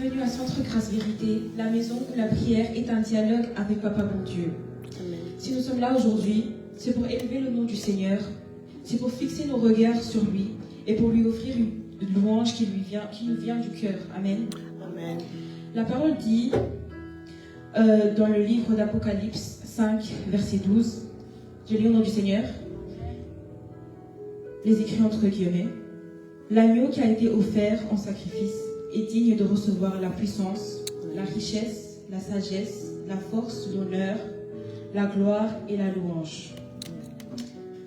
Bienvenue à Centre Grâce Vérité, la maison où la prière est un dialogue avec Papa bon Dieu. Amen. Si nous sommes là aujourd'hui, c'est pour élever le nom du Seigneur, c'est pour fixer nos regards sur lui et pour lui offrir une louange qui nous vient du cœur. Amen. Amen. La parole dit dans le livre d'Apocalypse 5, verset 12, je lis au nom du Seigneur, les écrits entre guillemets, l'agneau qui a été offert en sacrifice est digne de recevoir la puissance, la richesse, la sagesse, la force, l'honneur, la gloire et la louange.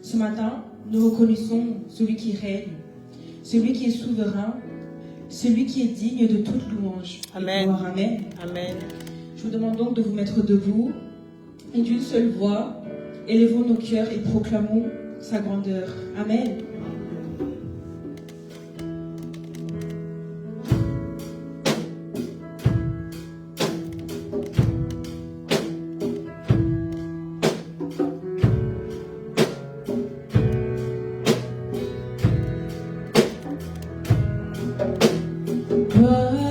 Ce matin, nous reconnaissons celui qui règne, celui qui est souverain, celui qui est digne de toute louange. Amen. Gloire. Amen. Amen. Je vous demande donc de vous mettre debout et d'une seule voix, élevons nos cœurs et proclamons sa grandeur. Amen. Gloire à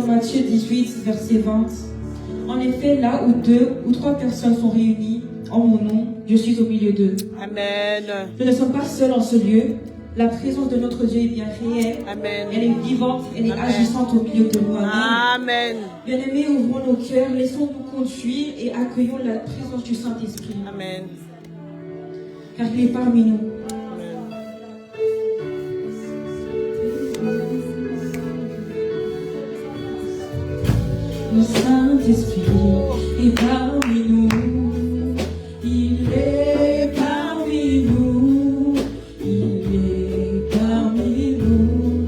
Matthieu 18, verset 20. En effet, là où 2 ou 3 personnes sont réunies en mon nom, je suis au milieu d'eux. Amen. Nous ne sommes pas seuls en ce lieu. La présence de notre Dieu est bien réelle. Amen. Elle est vivante, elle est agissante au milieu de nous. Amen. Bien-aimés, ouvrons nos cœurs, laissons-nous conduire et accueillons la présence du Saint-Esprit. Amen. Car il est parmi nous. Le Saint-Esprit est parmi nous, il est parmi nous, il est parmi nous,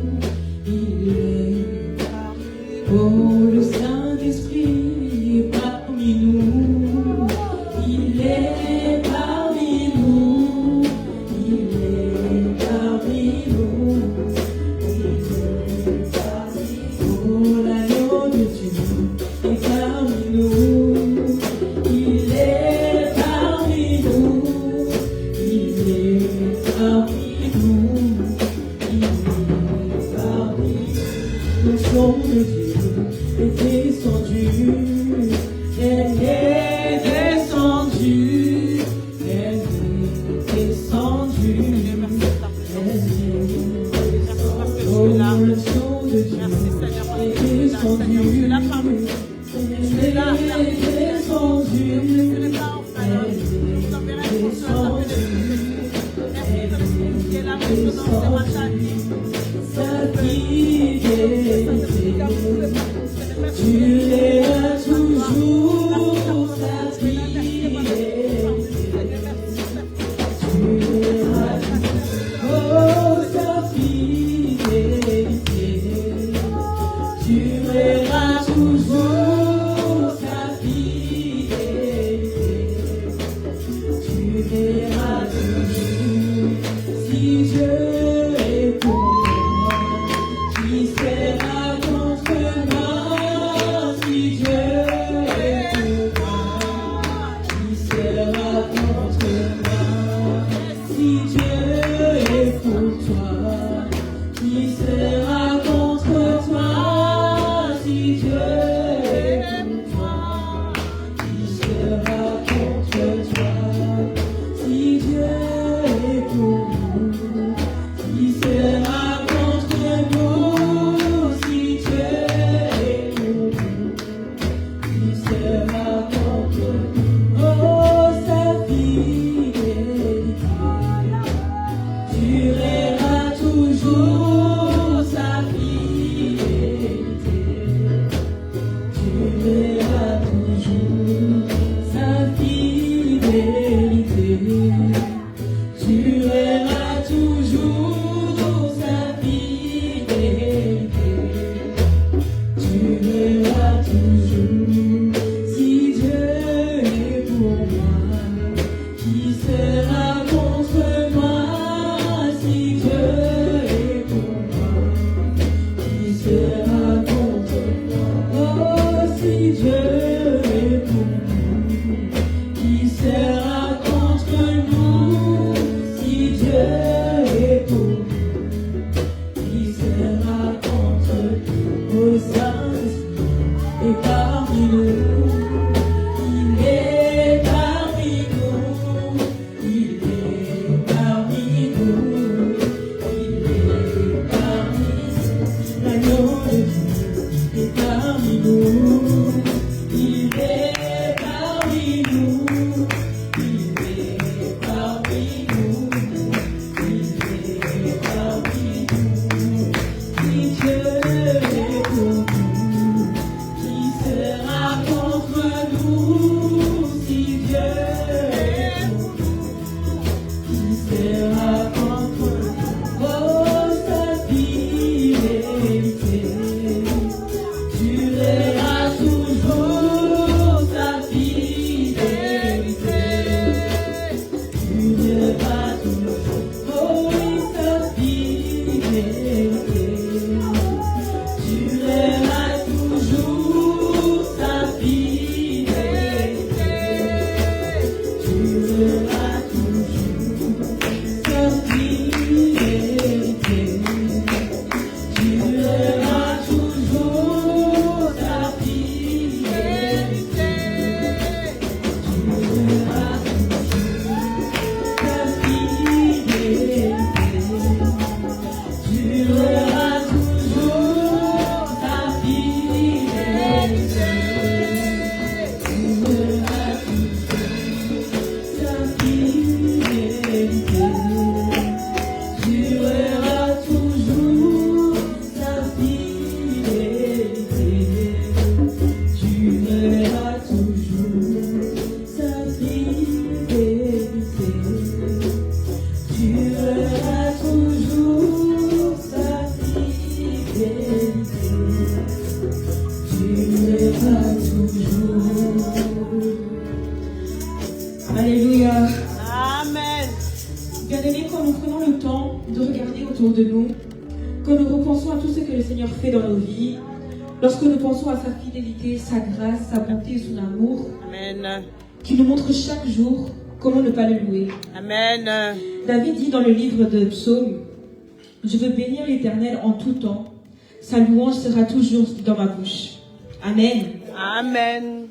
il est parmi nous. Oh, le Saint-Esprit est parmi nous, il est parmi nous, il est parmi nous, il est parmi nous. Oh, l'agneau de Dieu est parmi nous, de nous, que nous repensons à tout ce que le Seigneur fait dans nos vies, lorsque nous pensons à sa fidélité, sa grâce, sa bonté et son amour, Amen. qui nous montre chaque jour comment ne pas le louer. Amen. David dit dans le livre de Psaumes, « Je veux bénir l'Éternel en tout temps, sa louange sera toujours dans ma bouche. » Amen. Amen.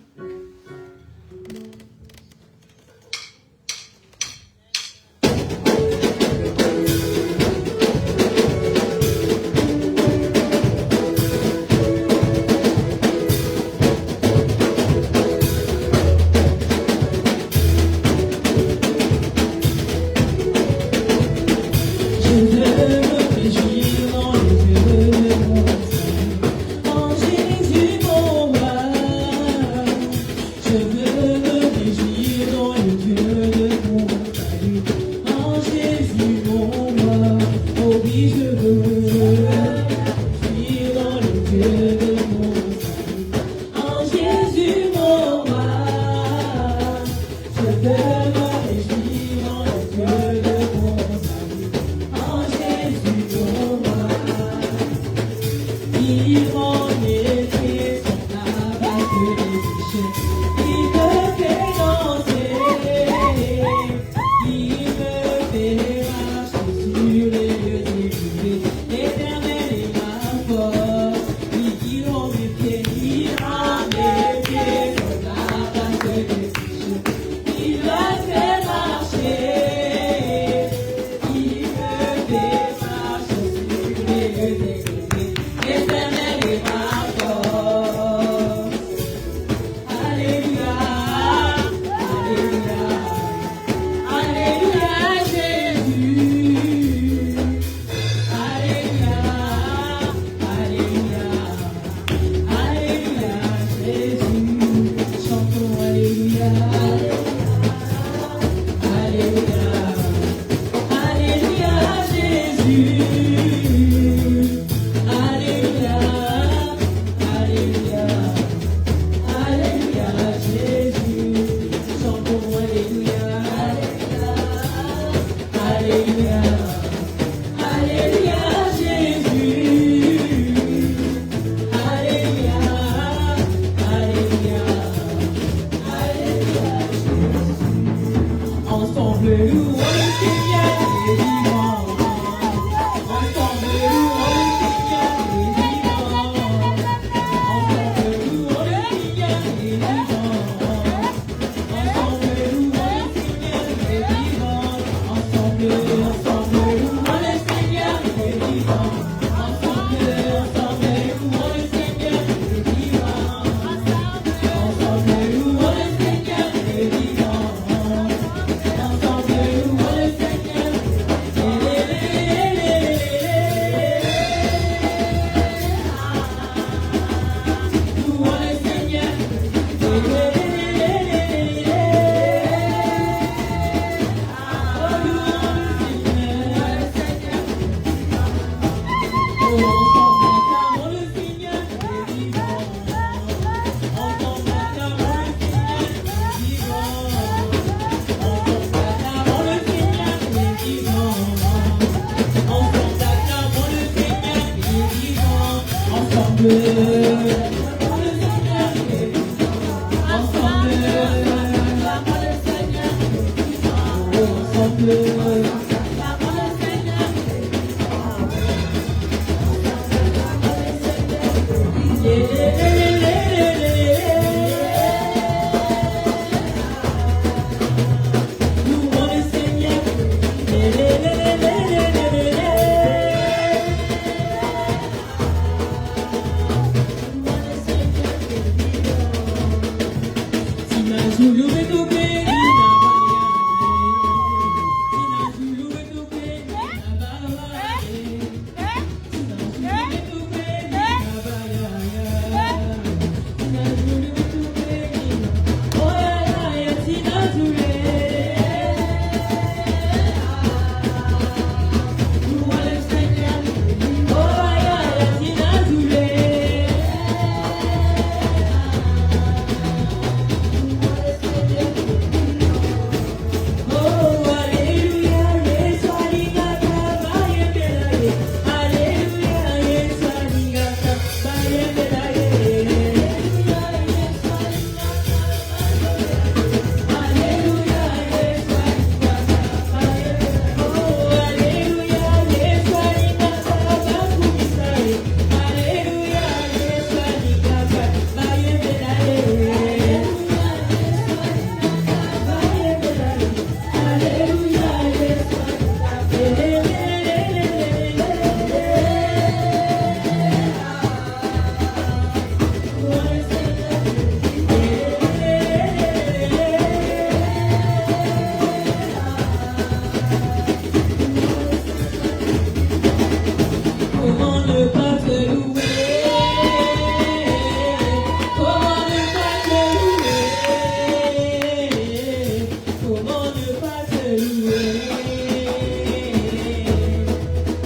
louer.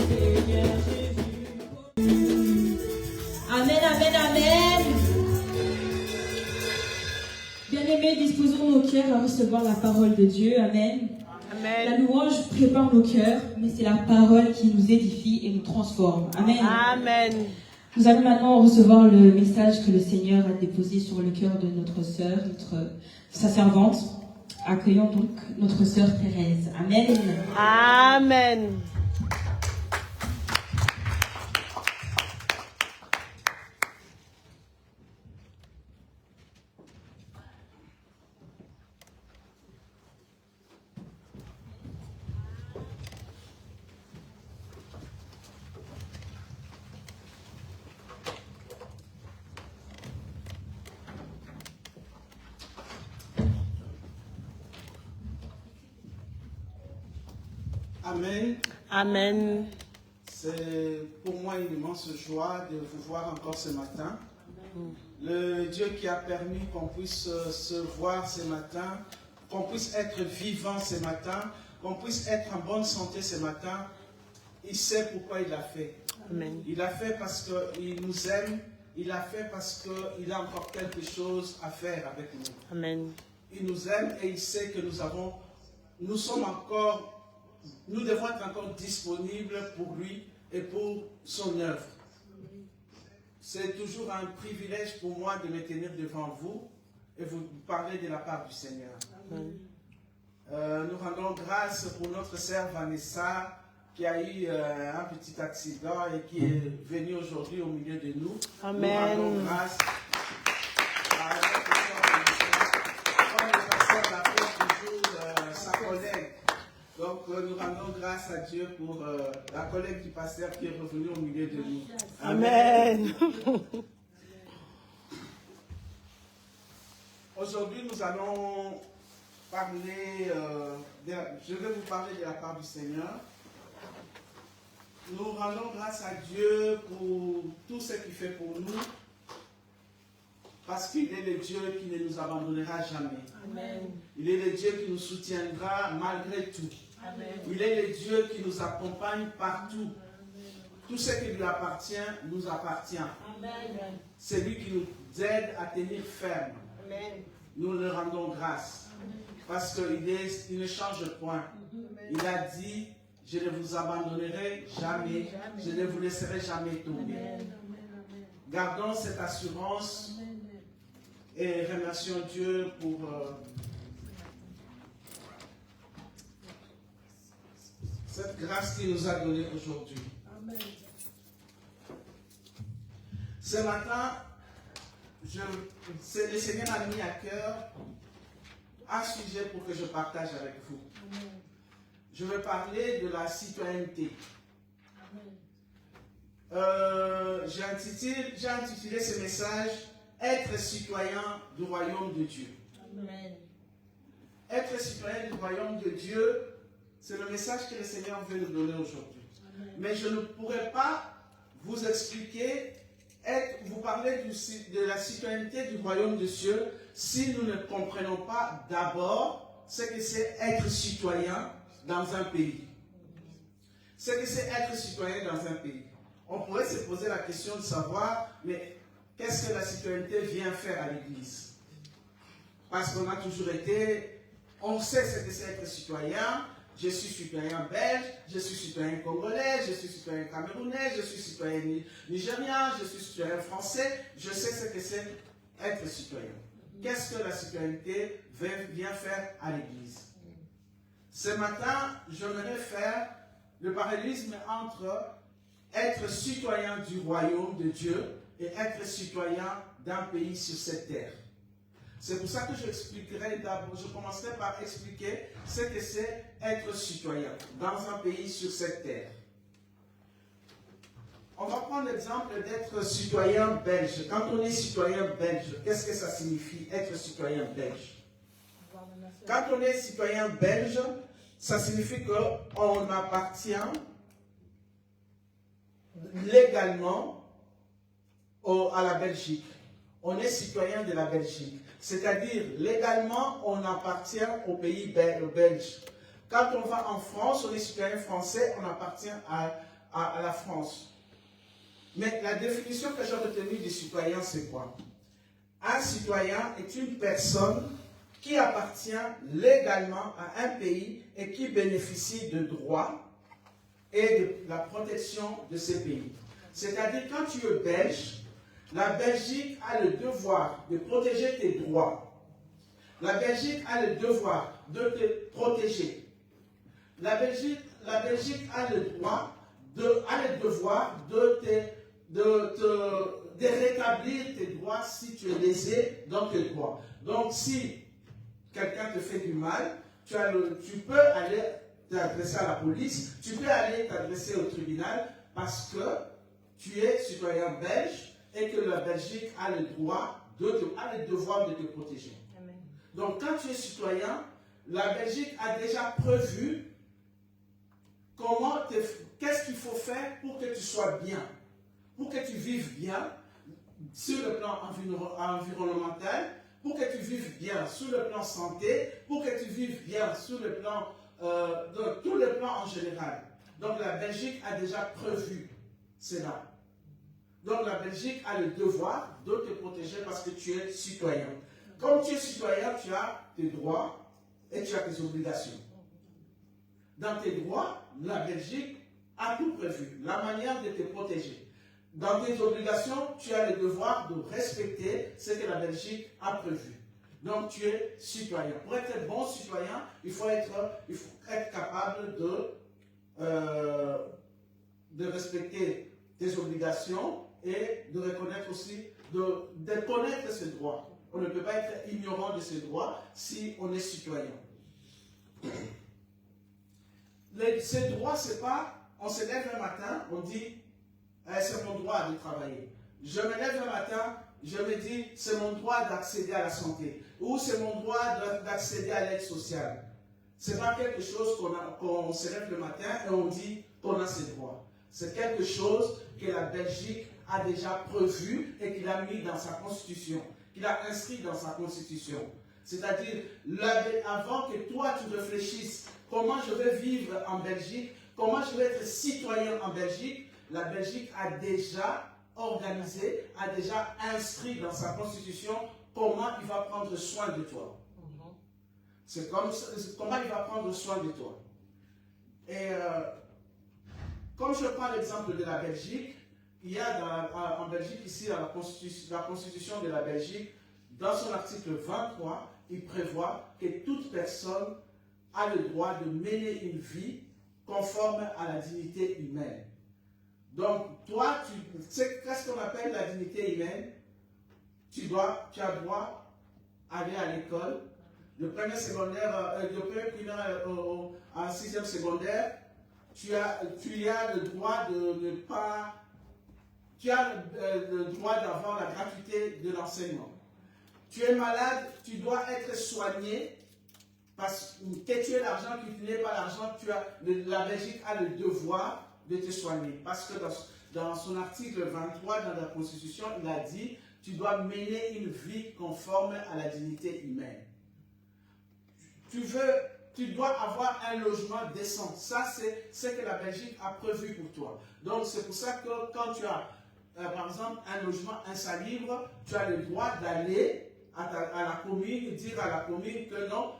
Seigneur Jésus. Amen, amen, amen. Bien-aimés, disposons nos cœurs à recevoir la parole de Dieu. Amen. La Amen. louange prépare nos cœurs, mais c'est la parole qui nous édifie et nous transforme. Amen. Amen. Nous allons maintenant recevoir le message que le Seigneur a déposé sur le cœur de notre sœur, sa servante. Accueillons donc notre sœur Thérèse. Amen. Amen. Amen. Amen. C'est pour moi une immense joie de vous voir encore ce matin. Le Dieu qui a permis qu'on puisse se voir ce matin, qu'on puisse être vivant ce matin, qu'on puisse être en bonne santé ce matin, il sait pourquoi il l'a fait. Amen. Il l'a fait parce qu'il nous aime, il l'a fait parce qu'il a encore quelque chose à faire avec nous. Amen. Il nous aime et il sait que nous devons être encore disponibles pour lui et pour son œuvre. C'est toujours un privilège pour moi de me tenir devant vous et vous parler de la part du Seigneur. Nous rendons grâce pour notre sœur Vanessa qui a eu un petit accident et qui est venue aujourd'hui au milieu de nous. Amen. Nous rendons grâce à notre sœur Vanessa. Comme le pasteur l'appelle toujours sa collègue. Donc nous rendons grâce à Dieu pour la collègue du pasteur qui est revenue au milieu de nous. Amen. Aujourd'hui, nous allons parler, je vais vous parler de la part du Seigneur. Nous rendons grâce à Dieu pour tout ce qu'il fait pour nous, parce qu'il est le Dieu qui ne nous abandonnera jamais. Amen. Il est le Dieu qui nous soutiendra malgré tout. Amen. Il est le Dieu qui nous accompagne partout. Tout ce qui lui appartient nous appartient. Amen. C'est lui qui nous aide à tenir ferme. Amen. Nous le rendons grâce. Parce qu'il ne change point. Il a dit, je ne vous abandonnerai jamais. Je ne vous laisserai jamais tomber. Gardons cette assurance et remercions Dieu pour cette grâce qu'il nous a donnée aujourd'hui. Ce matin, le Seigneur a mis à cœur un sujet pour que je partage avec vous. Je vais parler de la citoyenneté. J'ai intitulé ce message « Être citoyen du royaume de Dieu ». Être citoyen du royaume de Dieu, c'est le message que le Seigneur veut nous donner aujourd'hui. Mais je ne pourrais pas vous expliquer, vous parler de la citoyenneté du royaume de Dieu si nous ne comprenons pas d'abord ce que c'est être citoyen dans un pays. Ce que c'est être citoyen dans un pays. On pourrait se poser la question de savoir, mais qu'est-ce que la citoyenneté vient faire à l'Église? Parce qu'on a toujours été, on sait ce que c'est être citoyen. Je suis citoyen belge, je suis citoyen congolais, je suis citoyen camerounais, je suis citoyen nigérien, je suis citoyen français. Je sais ce que c'est être citoyen. Qu'est-ce que la citoyenneté vient faire à l'Église? Ce matin, j'aimerais faire le parallélisme entre être citoyen du royaume de Dieu et être citoyen d'un pays sur cette terre. C'est pour ça que je commencerai par expliquer ce que c'est être citoyen dans un pays sur cette terre. On va prendre l'exemple d'être citoyen belge. Quand on est citoyen belge, qu'est-ce que ça signifie être citoyen belge? Quand on est citoyen belge, ça signifie qu'on appartient légalement à la Belgique. On est citoyen de la Belgique. C'est-à-dire, légalement, on appartient au pays belge. Quand on va en France, on est citoyen français, on appartient à la France. Mais la définition que j'ai retenue du citoyen, c'est quoi? Un citoyen est une personne qui appartient légalement à un pays et qui bénéficie de droits et de la protection de ces pays. C'est-à-dire, quand tu es belge, la Belgique a le devoir de protéger tes droits. La Belgique a le devoir de te protéger. La Belgique a le devoir de rétablir tes droits si tu es lésé dans tes droits. Donc, si quelqu'un te fait du mal, tu peux aller t'adresser à la police, tu peux aller t'adresser au tribunal parce que tu es citoyen belge et que la Belgique a le devoir de te protéger. Amen. Donc, quand tu es citoyen, la Belgique a déjà prévu qu'est-ce qu'il faut faire pour que tu sois bien, pour que tu vives bien sur le plan environnemental, pour que tu vives bien sur le plan santé, pour que tu vives bien sur le plan, de tous les plans en général. Donc la Belgique a déjà prévu cela. Donc la Belgique a le devoir de te protéger parce que tu es citoyen. Comme tu es citoyen, tu as tes droits et tu as tes obligations. Dans tes droits, la Belgique a tout prévu, la manière de te protéger. Dans tes obligations, tu as le devoir de respecter ce que la Belgique a prévu. Donc tu es citoyen. Pour être bon citoyen, il faut être capable de respecter tes obligations et de reconnaître aussi, de connaître ses droits. On ne peut pas être ignorant de ses droits si on est citoyen. Ces droits, c'est pas, on se lève un matin, on dit, c'est mon droit de travailler. Je me lève un matin, je me dis, c'est mon droit d'accéder à la santé. Ou c'est mon droit d'accéder à l'aide sociale. C'est pas quelque chose qu'on se lève le matin et on dit qu'on a ses droits. C'est quelque chose que la Belgique a déjà prévu et qu'il a mis dans sa constitution, qu'il a inscrit dans sa constitution. C'est-à-dire, avant que toi tu réfléchisses comment je vais vivre en Belgique, comment je vais être citoyen en Belgique, la Belgique a déjà organisé, a déjà inscrit dans sa constitution comment il va prendre soin de toi. C'est comment il va prendre soin de toi. Et comme je prends l'exemple de la Belgique, il y a en Belgique, ici, la constitution de la Belgique, dans son article 23, il prévoit que toute personne a le droit de mener une vie conforme à la dignité humaine. Donc, toi, tu sais qu'est-ce qu'on appelle la dignité humaine? Tu as droit d'aller à l'école, de premier secondaire, de premier primaire en sixième secondaire. Tu as le droit de ne pas... Tu as le droit d'avoir la gratuité de l'enseignement. Tu es malade, tu dois être soigné parce que tu aies l'argent, que tu n'aies pas l'argent, la Belgique a le devoir de te soigner. Parce que dans son article 23, dans la Constitution, il a dit tu dois mener une vie conforme à la dignité humaine. Tu dois avoir un logement décent. Ça, c'est ce que la Belgique a prévu pour toi. Donc, c'est pour ça que quand tu as, par exemple, un logement insalubre, tu as le droit d'aller à la commune, dire à la commune que non,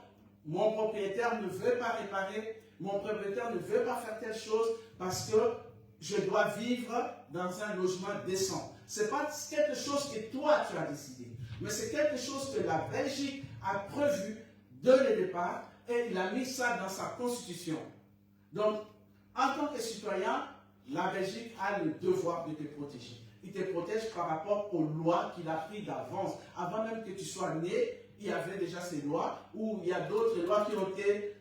mon propriétaire ne veut pas réparer, mon propriétaire ne veut pas faire telle chose parce que je dois vivre dans un logement décent. Ce n'est pas quelque chose que toi tu as décidé, mais c'est quelque chose que la Belgique a prévu dès le départ et il a mis ça dans sa constitution. Donc, en tant que citoyen, la Belgique a le devoir de te protéger. Il te protège par rapport aux lois qu'il a prises d'avance. Avant même que tu sois né, il y avait déjà ces lois, ou il y a d'autres lois qui ont été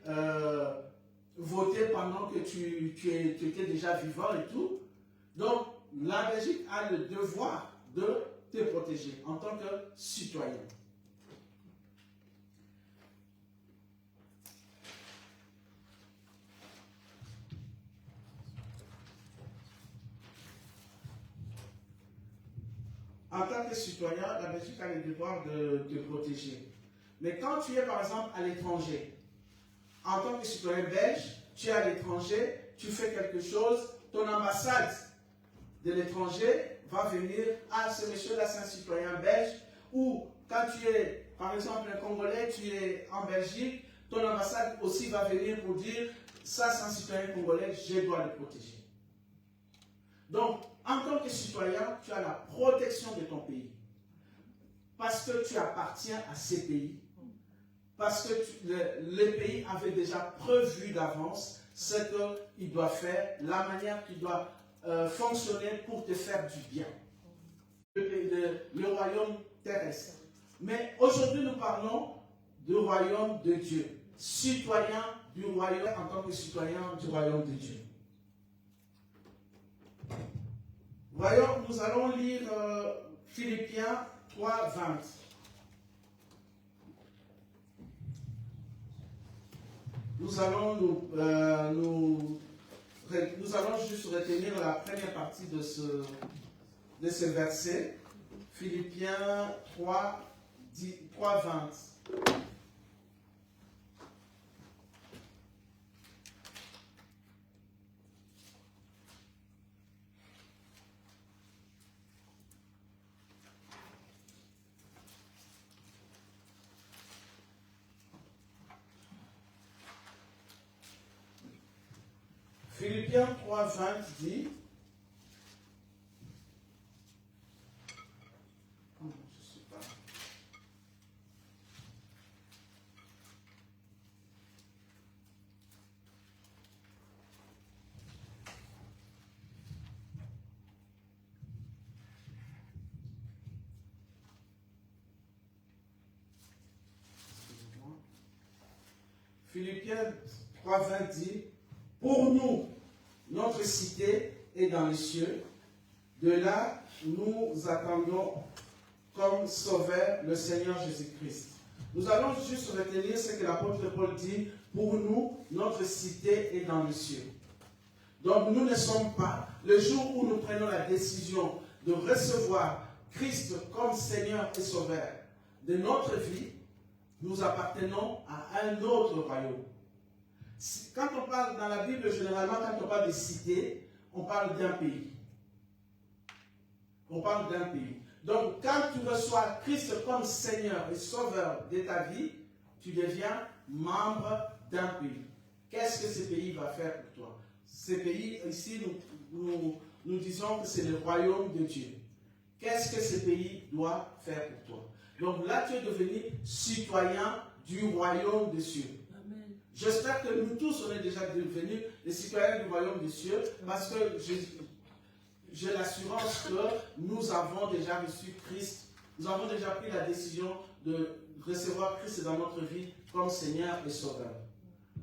votées pendant que tu étais déjà vivant et tout. Donc, la Belgique a le devoir de te protéger en tant que citoyen. En tant que citoyen, la Belgique a le devoir de te protéger. Mais quand tu es par exemple à l'étranger, en tant que citoyen belge, tu es à l'étranger, tu fais quelque chose, ton ambassade de l'étranger va venir, ah, ce monsieur-là, c'est un citoyen belge, ou quand tu es, par exemple, un Congolais, tu es en Belgique, ton ambassade aussi va venir pour dire, ça, c'est un citoyen congolais, je dois le protéger. Donc, en tant que citoyen, tu as la protection de ton pays. Parce que tu appartiens à ces pays. Parce que les pays avaient déjà prévu d'avance ce qu'il doit faire, la manière qu'il doit fonctionner pour te faire du bien. Le royaume terrestre. Mais aujourd'hui, nous parlons du royaume de Dieu. Citoyen du royaume en tant que citoyen du royaume de Dieu. Voyons, nous allons lire Philippiens 3, 20. Nous allons juste retenir la première partie de ce verset. Philippiens 3, 20. Philippiens 3, 20 dit, Philippiens 3, 20 dit, pour nous, notre cité est dans les cieux. De là, nous attendons comme sauveur le Seigneur Jésus-Christ. Nous allons juste retenir ce que l'apôtre Paul dit. Pour nous, notre cité est dans les cieux. Donc, nous ne sommes pas, le jour où nous prenons la décision de recevoir Christ comme Seigneur et Sauveur de notre vie, nous appartenons à un autre royaume. Quand on parle dans la Bible, généralement, quand on parle de cité, on parle d'un pays. On parle d'un pays. Donc, quand tu reçois Christ comme Seigneur et Sauveur de ta vie, tu deviens membre d'un pays. Qu'est-ce que ce pays va faire pour toi? Ce pays, ici, nous disons que c'est le royaume de Dieu. Qu'est-ce que ce pays doit faire pour toi? Donc là, tu es devenu citoyen du royaume des cieux. J'espère que nous tous, on est déjà devenus les citoyens du royaume des cieux, parce que j'ai l'assurance que nous avons déjà reçu Christ. Nous avons déjà pris la décision de recevoir Christ dans notre vie comme Seigneur et Sauveur.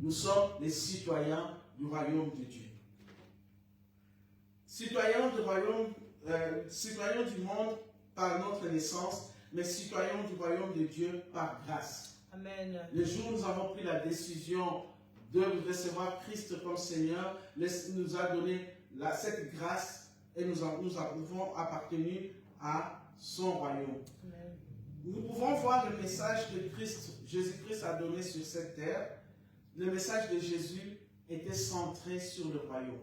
Nous sommes les citoyens du royaume de Dieu. Citoyens du royaume, citoyens du monde par notre naissance, mais citoyens du royaume de Dieu par grâce. Amen. Le jour où nous avons pris la décision de recevoir Christ comme Seigneur, nous a donné cette grâce et nous avons appartenu à son royaume. Amen. Nous pouvons voir le message que Jésus-Christ a donné sur cette terre. Le message de Jésus était centré sur le royaume.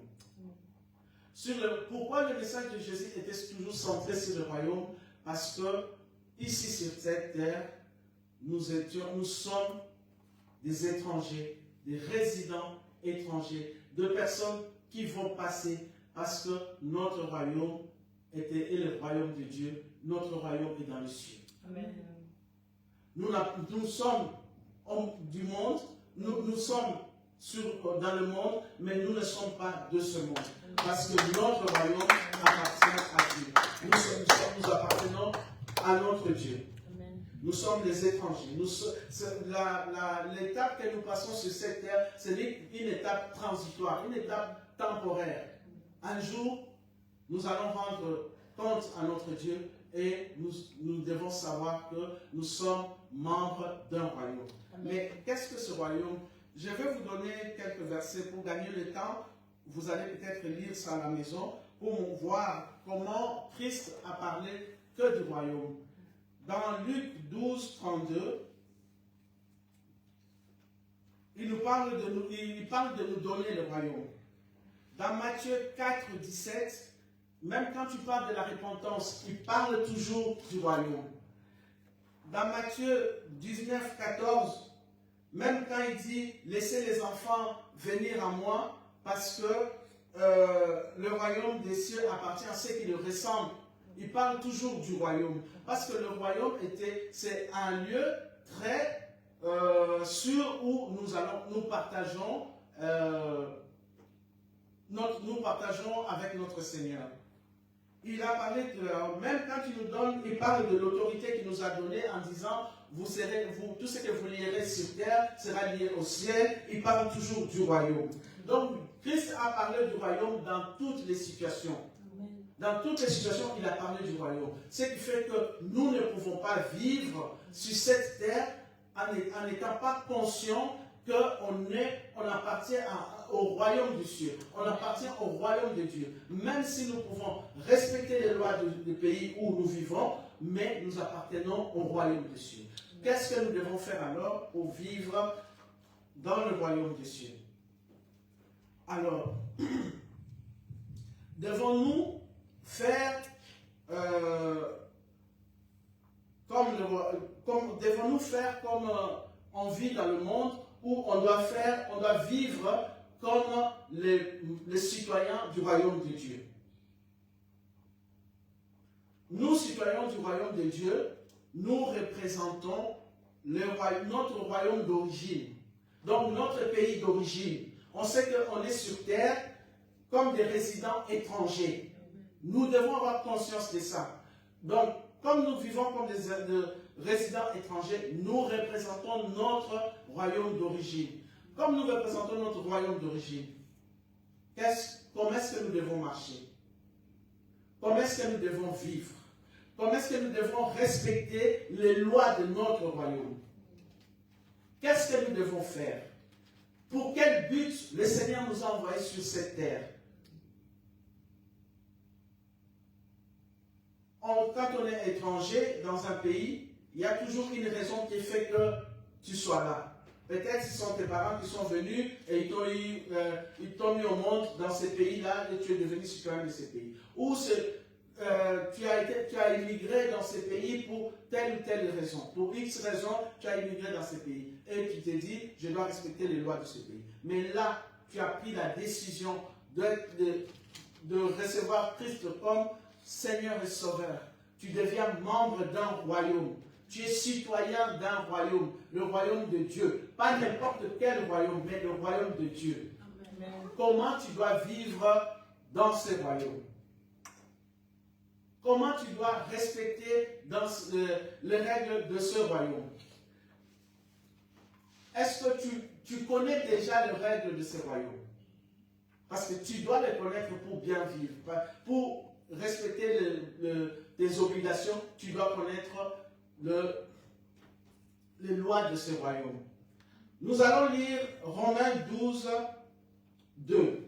Pourquoi le message de Jésus était toujours centré sur le royaume? Parce que ici sur cette terre, nous sommes des étrangers, des résidents étrangers, de personnes qui vont passer parce que notre royaume est le royaume de Dieu, notre royaume est dans les cieux. Amen. Nous sommes du monde, nous sommes dans le monde, mais nous ne sommes pas de ce monde. Parce que notre royaume appartient à Dieu. Nous appartenons à notre Dieu. Nous sommes des étrangers. L'étape que nous passons sur cette terre, c'est une étape transitoire, une étape temporaire. Un jour, nous allons rendre compte à notre Dieu et nous devons savoir que nous sommes membres d'un royaume. Amen. Mais qu'est-ce que ce royaume? Je vais vous donner quelques versets pour gagner le temps. Vous allez peut-être lire ça à la maison pour voir comment Christ a parlé que du royaume. Dans Luc 12, 32, il parle de nous donner le royaume. Dans Matthieu 4, 17, même quand tu parles de la repentance, il parle toujours du royaume. Dans Matthieu 19, 14, même quand il dit « Laissez les enfants venir à moi, parce que le royaume des cieux appartient à ceux qui le ressemblent », il parle toujours du royaume. Parce que le royaume, c'est un lieu très sûr où nous partageons avec notre Seigneur. Il a parlé même quand il parle de l'autorité qu'il nous a donnée en disant tout ce que vous lierez sur terre sera lié au ciel. Il parle toujours du royaume. Donc Christ a parlé du royaume dans toutes les situations. Dans toutes les situations, il a parlé du royaume. Ce qui fait que nous ne pouvons pas vivre sur cette terre en n'étant pas conscients qu'on appartient au royaume du ciel. On appartient au royaume de Dieu. Même si nous pouvons respecter les lois du pays où nous vivons, mais nous appartenons au royaume des cieux. Qu'est-ce que nous devons faire alors pour vivre dans le royaume des cieux? Alors, devons-nous faire comme on vit dans le monde, où on doit vivre comme les citoyens du royaume de Dieu? Nous, citoyens du royaume de Dieu, nous représentons notre royaume d'origine, donc notre pays d'origine. On sait qu'on est sur terre comme des résidents étrangers. Nous devons avoir conscience de ça. Donc, comme nous vivons comme des résidents étrangers, nous représentons notre royaume d'origine. Comme nous représentons notre royaume d'origine, comment est-ce que nous devons marcher? Comment est-ce que nous devons vivre? Comment est-ce que nous devons respecter les lois de notre royaume? Qu'est-ce que nous devons faire? Pour quel but le Seigneur nous a envoyés sur cette terre? Quand on est étranger dans un pays, il y a toujours une raison qui fait que tu sois là. Peut-être ce sont tes parents qui sont venus et ils t'ont mis au monde dans ces pays-là et tu es devenu citoyen de ces pays. Ou tu as immigré dans ces pays pour telle ou telle raison. Pour X raison, tu as immigré dans ces pays. Et tu t'es dit, je dois respecter les lois de ce pays. Mais là, tu as pris la décision de recevoir Christ comme Seigneur et Sauveur. Tu deviens membre d'un royaume. Tu es citoyen d'un royaume, le royaume de Dieu. Pas n'importe quel royaume, mais le royaume de Dieu. Amen. Comment tu dois vivre dans ce royaume? Comment tu dois respecter les règles de ce royaume? Est-ce que tu connais déjà les règles de ce royaume? Parce que tu dois les connaître pour bien vivre. Pour respecter tes obligations, tu dois connaître les lois de ce royaume. Nous allons lire Romains 12, 2.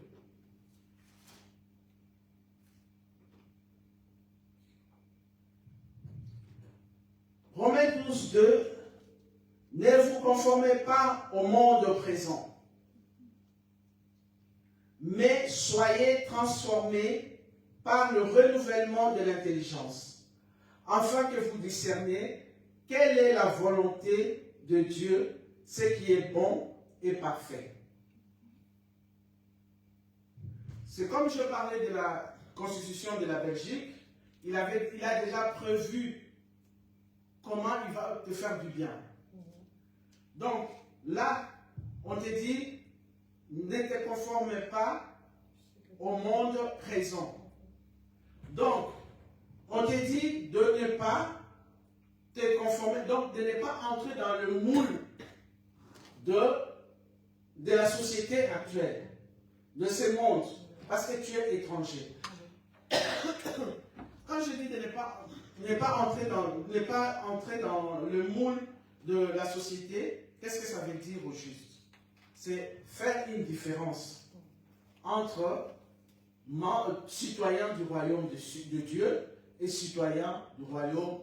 Romains 12, 2. Ne vous conformez pas au monde présent, mais soyez transformés par le renouvellement de l'intelligence, afin que vous discerniez quelle est la volonté de Dieu, ce qui est bon et parfait. C'est comme je parlais de la constitution de la Belgique, il a déjà prévu comment il va te faire du bien. Donc, là, on te dit, ne te conforme pas au monde présent. Donc, on te dit de ne pas te conformer, donc de ne pas entrer dans le moule de la société actuelle, de ce monde, parce que tu es étranger. Quand je dis de ne pas entrer dans le moule de la société, qu'est-ce que ça veut dire au juste? C'est faire une différence entre citoyens du royaume de Dieu et citoyens du royaume,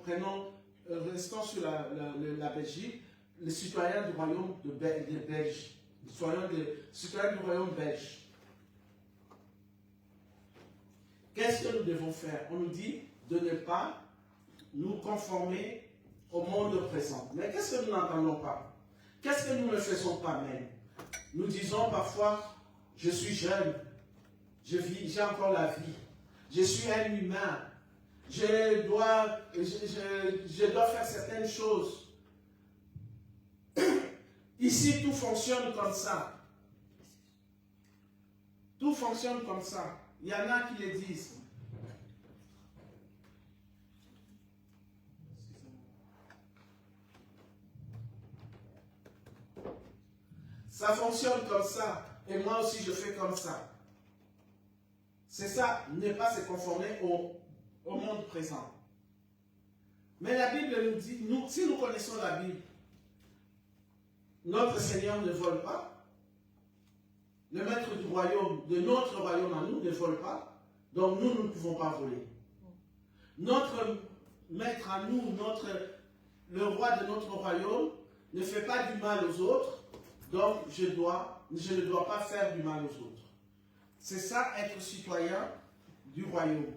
restons sur la Belgique, les citoyens du royaume des Belges. soyons des citoyens du royaume belge. Qu'est-ce que nous devons faire? On nous dit de ne pas nous conformer au monde présent. Mais qu'est-ce que nous n'entendons pas? Qu'est-ce que nous ne faisons pas même? Nous disons parfois, je suis jeune, j'ai encore la vie, je suis un humain, je dois faire certaines choses. Ici, tout fonctionne comme ça. Tout fonctionne comme ça. Il y en a qui le disent. Ça fonctionne comme ça. Et moi aussi, je fais comme ça. C'est ça, ne pas se conformer au monde présent. Mais la Bible nous dit, si nous connaissons la Bible, notre Seigneur ne vole pas. Le maître du royaume, de notre royaume à nous, ne vole pas. Donc nous ne pouvons pas voler. Notre maître à nous, le roi de notre royaume, ne fait pas du mal aux autres. Donc je ne dois pas faire du mal aux autres. C'est ça, être citoyen du royaume.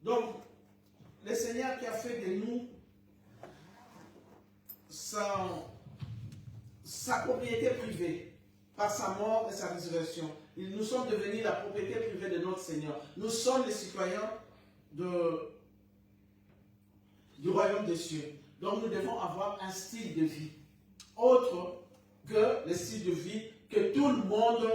Donc, le Seigneur qui a fait de nous sa propriété privée, par sa mort et sa résurrection. Nous sommes devenus la propriété privée de notre Seigneur. Nous sommes les citoyens du royaume des cieux. Donc nous devons avoir un style de vie autre que le style de vie que tout le monde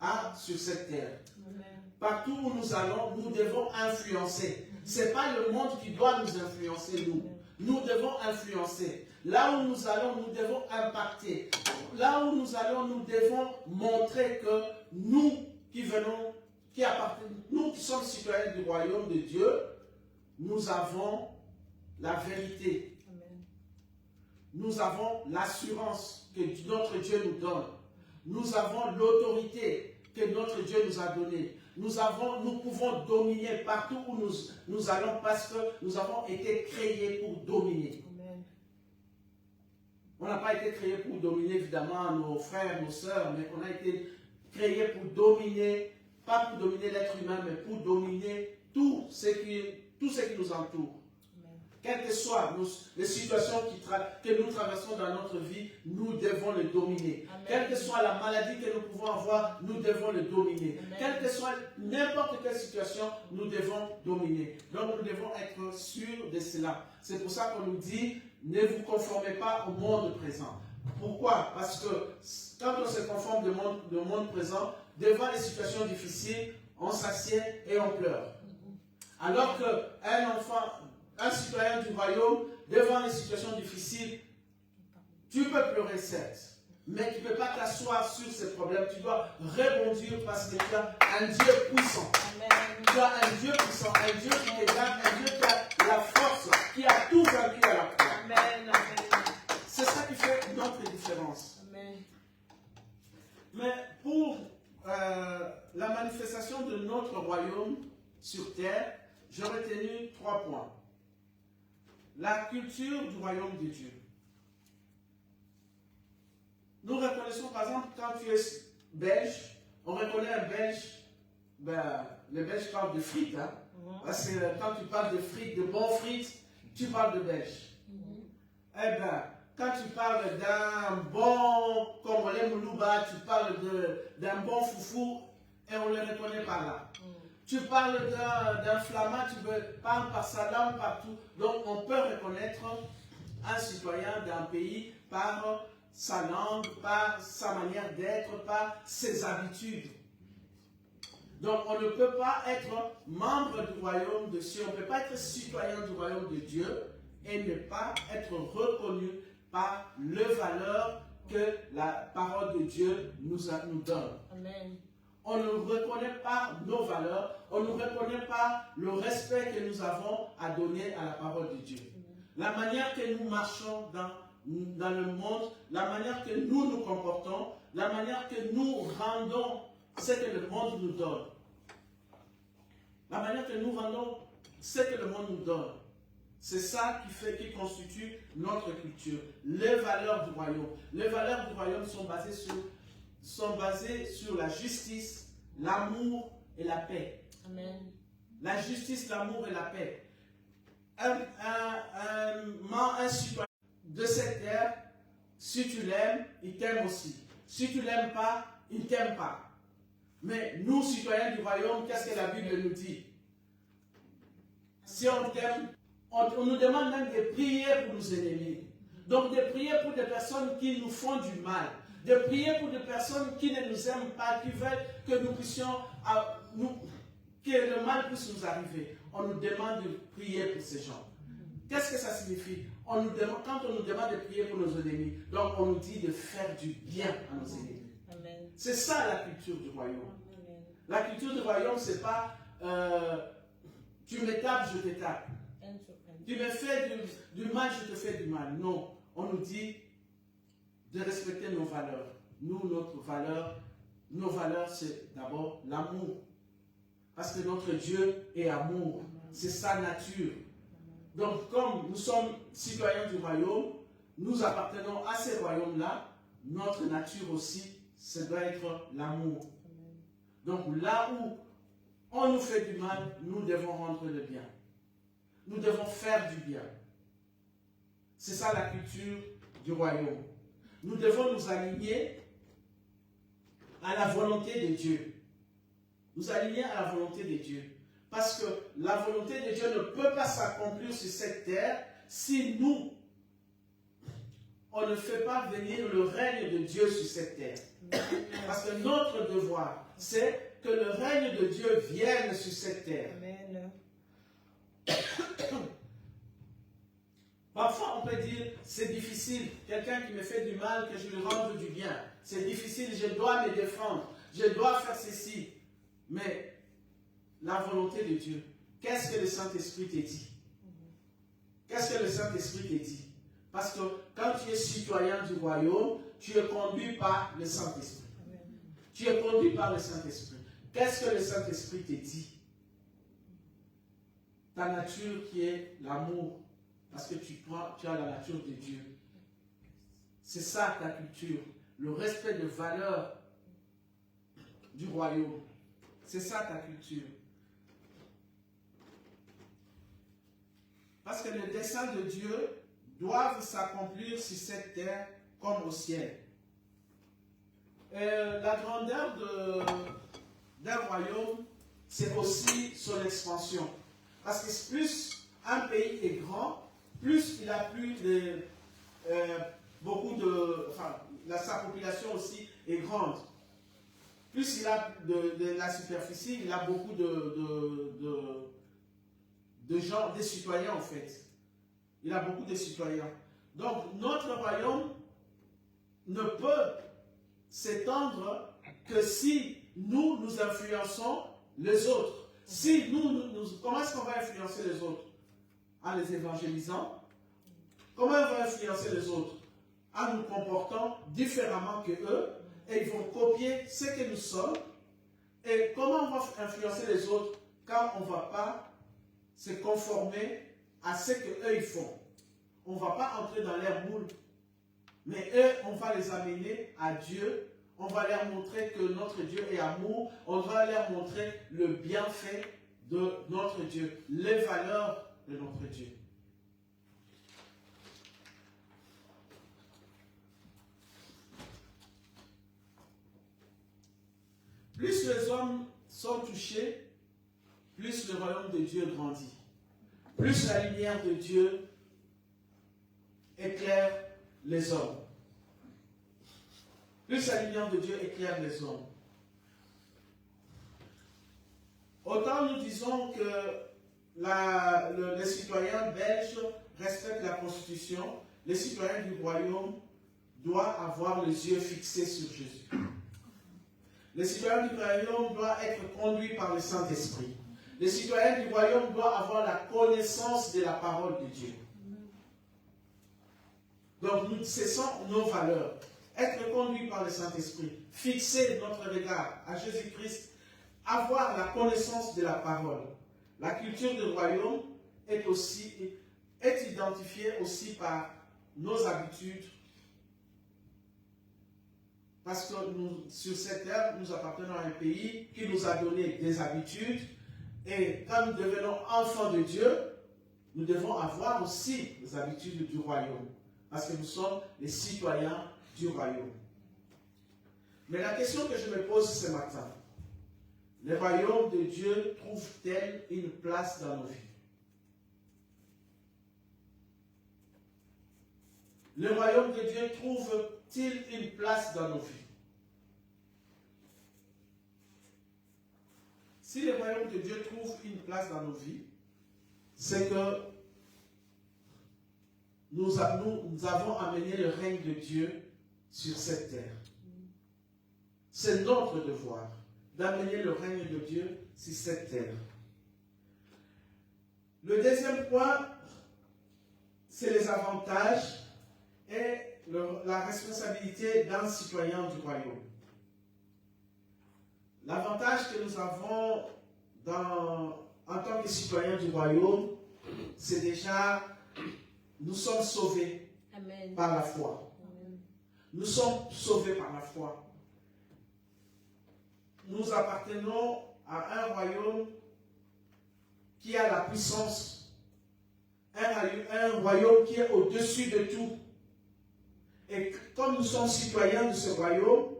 a sur cette terre. Amen. Partout où nous allons, nous devons influencer. Ce n'est pas le monde qui doit nous influencer, nous. Nous devons influencer. Là où nous allons, nous devons impacter. Là où nous allons, nous devons montrer que nous qui venons, nous qui sommes citoyens du royaume de Dieu, nous avons la vérité. Amen. Nous avons l'assurance que notre Dieu nous donne. Nous avons l'autorité que notre Dieu nous a donnée. Nous pouvons dominer partout où nous allons parce que nous avons été créés pour dominer. Amen. On n'a pas été créés pour dominer évidemment nos frères, nos sœurs, mais on a été créés pour dominer, pas pour dominer l'être humain, mais pour dominer tout ce qui nous entoure. Quelles que soient les situations que nous traversons dans notre vie, nous devons le dominer. Amen. Quelle que soit la maladie que nous pouvons avoir, nous devons le dominer. Amen. Quelle que soit n'importe quelle situation, nous devons dominer. Donc nous devons être sûrs de cela. C'est pour ça qu'on nous dit, ne vous conformez pas au monde présent. Pourquoi? Parce que quand on se conforme au monde présent, devant les situations difficiles, on s'assied et on pleure. Alors qu'un citoyen du royaume, devant les situations difficiles, tu peux pleurer certes, mais tu ne peux pas t'asseoir sur ces problèmes. Tu dois rebondir parce que tu as un Dieu puissant. Amen. Tu as un Dieu puissant, un Dieu qui te garde, un Dieu qui a la force, qui a tout vaincu à la croix. Amen. Amen. C'est ça qui fait notre différence. Amen. Mais pour la manifestation de notre royaume sur terre, j'ai retenu 3 points. La culture du royaume de Dieu. Nous reconnaissons par exemple quand tu es belge, on reconnaît un belge, les Belges parlent de frites. Hein? Parce que quand tu parles de frites, de bons frites, tu parles de belge. Eh bien, quand tu parles d'un bon Congolais Moulouba, tu parles d'un bon foufou et on le reconnaît par là. Tu parles d'un flamand, tu parles par sa langue partout. Donc on peut reconnaître un citoyen d'un pays par sa langue, par sa manière d'être, par ses habitudes. Donc on ne peut pas être membre du royaume de Dieu, on ne peut pas être citoyen du royaume de Dieu et ne pas être reconnu par les valeurs que la parole de Dieu nous donne. Amen. On ne reconnaît pas nos valeurs, on ne reconnaît pas le respect que nous avons à donner à la parole de Dieu. La manière que nous marchons dans le monde, la manière que nous nous comportons, la manière que nous rendons ce que le monde nous donne. La manière que nous rendons ce que le monde nous donne. C'est ça qui constitue notre culture. Les valeurs du royaume. Les valeurs du royaume sont basées sur la justice, l'amour et la paix. Amen. La justice, l'amour et la paix. Un citoyen de cette terre, si tu l'aimes, il t'aime aussi. Si tu ne l'aimes pas, il ne t'aime pas. Mais nous, citoyens du royaume, qu'est-ce que la Bible nous dit? Si on t'aime, on nous demande même de prier pour nos ennemis. Donc de prier pour des personnes qui nous font du mal. De prier pour des personnes qui ne nous aiment pas, qui veulent que nous puissions, que le mal puisse nous arriver. On nous demande de prier pour ces gens. Qu'est-ce que ça signifie? Quand on nous demande de prier pour nos ennemis, donc on nous dit de faire du bien à nos ennemis. Amen. C'est ça la culture du royaume. Amen. La culture du royaume, c'est pas tu me tapes, je te tape. Tu me fais du mal, je te fais du mal. Non, on nous dit de respecter nos valeurs. Nous, nos valeurs, c'est d'abord l'amour. Parce que notre Dieu est amour. C'est sa nature. Donc, comme nous sommes citoyens du royaume, nous appartenons à ces royaumes-là. Notre nature aussi, ça doit être l'amour. Donc, là où on nous fait du mal, nous devons rendre le bien. Nous devons faire du bien. C'est ça la culture du royaume. Nous devons nous aligner à la volonté de Dieu. Nous aligner à la volonté de Dieu. Parce que la volonté de Dieu ne peut pas s'accomplir sur cette terre si nous, on ne fait pas venir le règne de Dieu sur cette terre. Parce que notre devoir, c'est que le règne de Dieu vienne sur cette terre. Amen. Parfois, on peut dire, c'est difficile. Quelqu'un qui me fait du mal, que je lui rende du bien. C'est difficile, je dois me défendre. Je dois faire ceci. Mais la volonté de Dieu, qu'est-ce que le Saint-Esprit te dit? Qu'est-ce que le Saint-Esprit te dit? Parce que quand tu es citoyen du royaume, tu es conduit par le Saint-Esprit. Tu es conduit par le Saint-Esprit. Qu'est-ce que le Saint-Esprit te dit? Ta nature qui est l'amour. Parce que tu as la nature de Dieu. C'est ça ta culture. Le respect de valeurs du royaume. C'est ça ta culture. Parce que les desseins de Dieu doivent s'accomplir sur cette terre comme au ciel. La grandeur d'un royaume, c'est aussi son expansion. Parce que plus un pays est grand, plus il a sa population aussi est grande. Plus il a de la superficie, il a beaucoup de gens, des citoyens en fait. Il a beaucoup de citoyens. Donc notre royaume ne peut s'étendre que si nous influençons les autres. Si comment est-ce qu'on va influencer les autres? En les évangélisant. Comment on va influencer les autres? En nous comportant différemment que eux, et ils vont copier ce que nous sommes. Et comment on va influencer les autres quand on ne va pas se conformer à ce qu'eux ils font? On ne va pas entrer dans leur moule, mais eux, on va les amener à Dieu. On va leur montrer que notre Dieu est amour. On va leur montrer le bienfait de notre Dieu, les valeurs de notre Dieu. Plus les hommes sont touchés, plus le royaume de Dieu grandit. Plus la lumière de Dieu éclaire les hommes. Plus la lumière de Dieu éclaire les hommes. Autant nous disons que les citoyens belges respectent la Constitution, les citoyens du royaume doivent avoir les yeux fixés sur Jésus. Les citoyens du royaume doivent être conduits par le Saint-Esprit. Les citoyens du royaume doivent avoir la connaissance de la parole de Dieu. Donc, ce sont nos valeurs. Être conduits par le Saint-Esprit, fixer notre regard à Jésus-Christ, avoir la connaissance de la parole. La culture du royaume est est identifié aussi par nos habitudes. Parce que sur cette terre, nous appartenons à un pays qui nous a donné des habitudes. Et quand nous devenons enfants de Dieu, nous devons avoir aussi les habitudes du royaume. Parce que nous sommes les citoyens du royaume. Mais la question que je me pose ce matin, le royaume de Dieu trouve-t-il une place dans nos vies? Le royaume de Dieu trouve-t-il une place dans nos vies? Si le royaume de Dieu trouve une place dans nos vies, c'est que nous avons amené le règne de Dieu sur cette terre. C'est notre devoir d'amener le règne de Dieu sur cette terre. Le deuxième point, c'est les avantages et la responsabilité d'un citoyen du royaume. L'avantage que nous avons en tant que citoyens du royaume, c'est déjà, nous sommes sauvés Amen. par la foi. Amen. Nous sommes sauvés par la foi. Nous appartenons à un royaume qui a la puissance, un royaume qui est au-dessus de tout. Et comme nous sommes citoyens de ce royaume,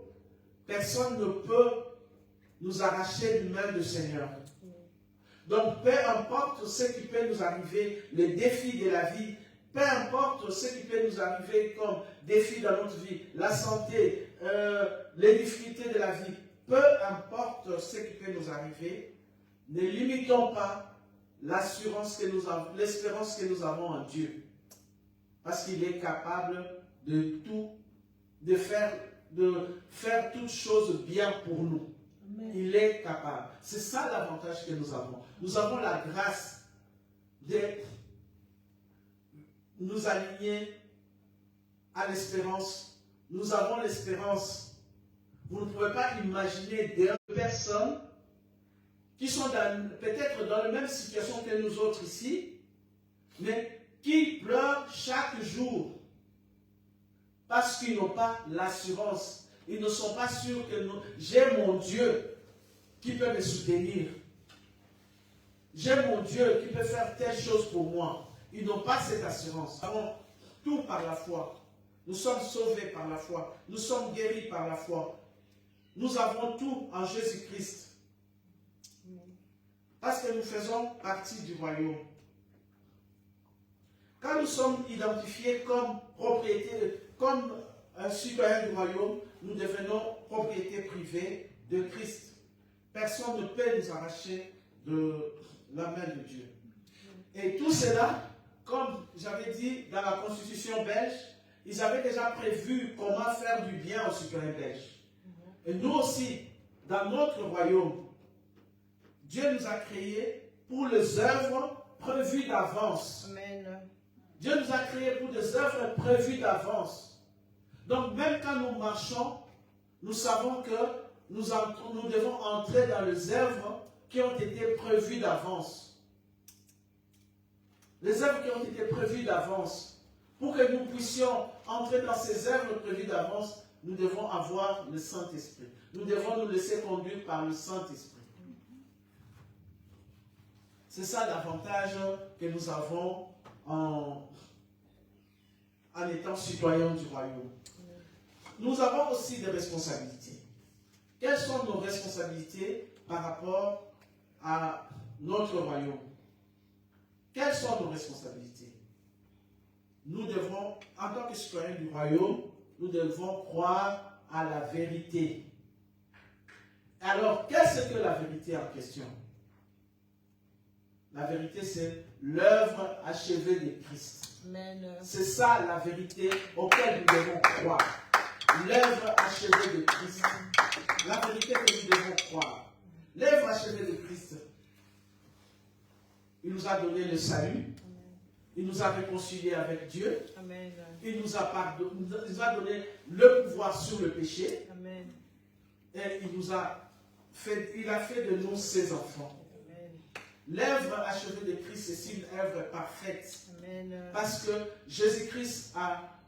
personne ne peut nous arracher du main du Seigneur. Donc, peu importe ce qui peut nous arriver, les défis de la vie, peu importe ce qui peut nous arriver comme défis dans notre vie, la santé, les difficultés de la vie, peu importe ce qui peut nous arriver, ne limitons pas l'assurance que nous avons, l'espérance que nous avons en Dieu. Parce qu'il est capable de tout, de faire toutes choses bien pour nous. Amen. Il est capable. C'est ça l'avantage que nous avons. Nous avons la grâce de nous aligner à l'espérance. Nous avons l'espérance. Vous ne pouvez pas imaginer des personnes qui sont peut-être dans la même situation que nous autres ici, mais qui pleurent chaque jour parce qu'ils n'ont pas l'assurance. Ils ne sont pas sûrs que j'ai mon Dieu qui peut me soutenir. J'ai mon Dieu qui peut faire telle chose pour moi. Ils n'ont pas cette assurance. Nous avons tout par la foi. Nous sommes sauvés par la foi. Nous sommes guéris par la foi. Nous avons tout en Jésus-Christ. Parce que nous faisons partie du royaume. Quand nous sommes identifiés comme propriété, comme un citoyen du royaume, nous devenons propriété privée de Christ. Personne ne peut nous arracher de la main de Dieu. Et tout cela, comme j'avais dit dans la constitution belge, ils avaient déjà prévu comment faire du bien aux citoyens belges. Et nous aussi, dans notre royaume, Dieu nous a créés pour les œuvres prévues d'avance. Amen. Dieu nous a créés pour des œuvres prévues d'avance. Donc même quand nous marchons, nous savons que nous devons entrer dans les œuvres qui ont été prévues d'avance. Les œuvres qui ont été prévues d'avance. Pour que nous puissions entrer dans ces œuvres prévues d'avance, nous devons avoir le Saint-Esprit. Nous devons nous laisser conduire par le Saint-Esprit. C'est ça l'avantage que nous avons en étant citoyens du royaume. Nous avons aussi des responsabilités. Quelles sont nos responsabilités par rapport à notre royaume? Quelles sont nos responsabilités? Nous devons, en tant que citoyens du royaume, nous devons croire à la vérité. Alors, qu'est-ce que la vérité en question? La vérité, c'est l'œuvre achevée de Christ. Amen. C'est ça la vérité auquel nous devons croire. L'œuvre achevée de Christ. La vérité que nous devons croire. L'œuvre achevée de Christ. Il nous a donné le salut. Il nous a réconciliés avec Dieu. Amen. Il nous a donné le pouvoir sur le péché. Amen. Et il a fait de nous ses enfants. Amen. L'œuvre achevée de Christ, c'est une œuvre parfaite. Amen. Parce que Jésus-Christ a,